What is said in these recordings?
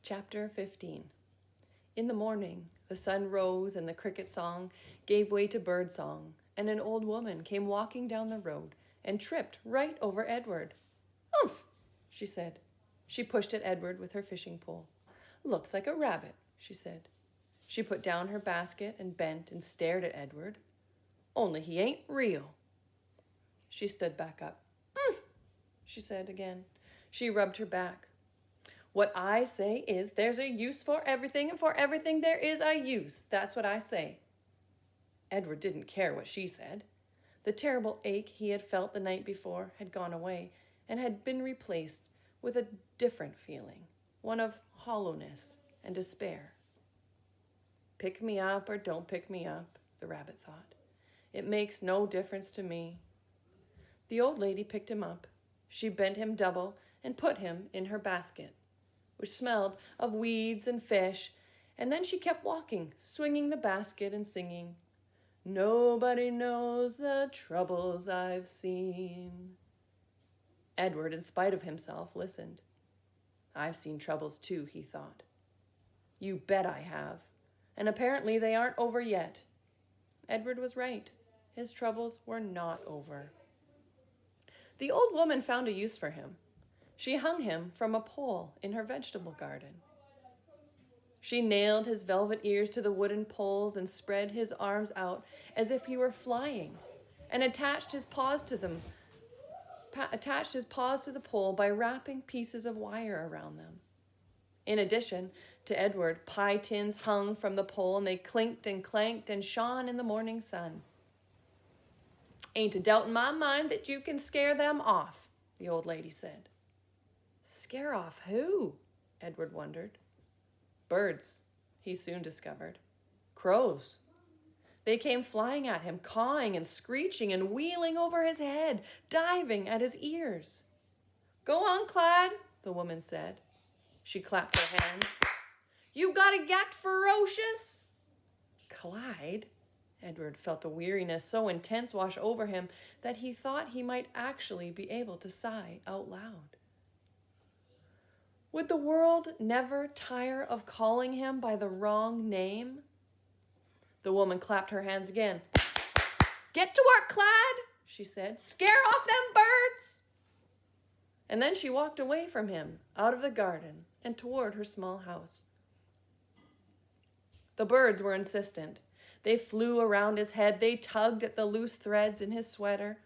Chapter 15. In the morning, the sun rose and the cricket song gave way to bird song, and an old woman came walking down the road and tripped right over Edward. "Umph," she said. She pushed at Edward with her fishing pole. "Looks like a rabbit," she said. She put down her basket and bent and stared at Edward. "Only he ain't real." She stood back up. "Umph," she said again. She rubbed her back. "What I say is there's a use for everything, and for everything there is a use. That's what I say." Edward didn't care what she said. The terrible ache he had felt the night before had gone away and had been replaced with a different feeling, one of hollowness and despair. "Pick me up or don't pick me up," the rabbit thought. "It makes no difference to me." The old lady picked him up. She bent him double and put him in her basket, which smelled of weeds and fish, and then she kept walking, swinging the basket and singing, "Nobody knows the troubles I've seen." Edward, in spite of himself, listened. "I've seen troubles too," he thought. "You bet I have. And apparently they aren't over yet." Edward was right. His troubles were not over. The old woman found a use for him. She hung him from a pole in her vegetable garden. She nailed his velvet ears to the wooden poles and spread his arms out as if he were flying, and attached his paws to the pole by wrapping pieces of wire around them. In addition to Edward, pie tins hung from the pole, and they clinked and clanked and shone in the morning sun. "Ain't a doubt in my mind that you can scare them off," the old lady said. Scare off who? Edward wondered. Birds, he soon discovered. Crows. They came flying at him, cawing and screeching and wheeling over his head, diving at his ears. "Go on, Clyde," the woman said. She clapped her hands. "You gotta act ferocious." Clyde? Edward felt a weariness so intense wash over him that he thought he might actually be able to sigh out loud. Would the world never tire of calling him by the wrong name? The woman clapped her hands again. "Get to work, Clyde," she said. "Scare off them birds." And then she walked away from him, out of the garden, and toward her small house. The birds were insistent. They flew around his head. They tugged at the loose threads in his sweater.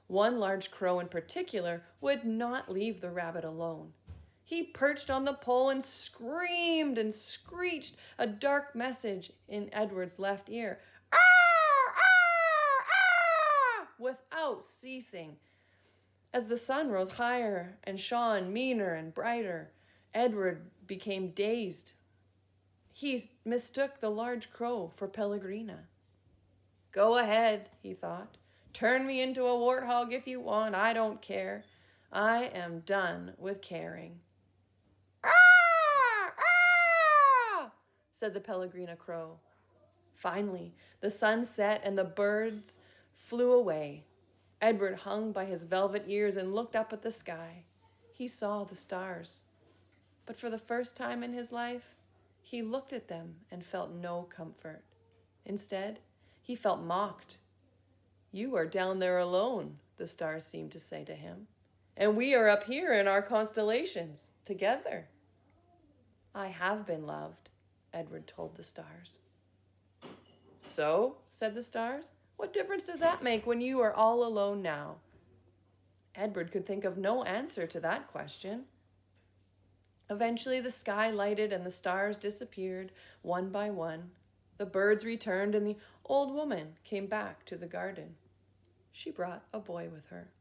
One large crow in particular would not leave the rabbit alone. He perched on the pole and screamed and screeched a dark message in Edward's left ear. "Ah! Ah! Ah!" without ceasing. As the sun rose higher and shone meaner and brighter, Edward became dazed. He mistook the large crow for Pellegrina. "Go ahead," he thought. "Turn me into a warthog if you want. I don't care. I am done with caring." "Ah! Ah!" said the Pellegrina crow. Finally, the sun set and the birds flew away. Edward hung by his velvet ears and looked up at the sky. He saw the stars. But for the first time in his life, he looked at them and felt no comfort. Instead, he felt mocked. "You are down there alone," the stars seemed to say to him, "and we are up here in our constellations, together." "I have been loved," Edward told the stars. "So," said the stars, "what difference does that make when you are all alone now?" Edward could think of no answer to that question. Eventually the sky lighted and the stars disappeared one by one. The birds returned and the old woman came back to the garden. She brought a boy with her.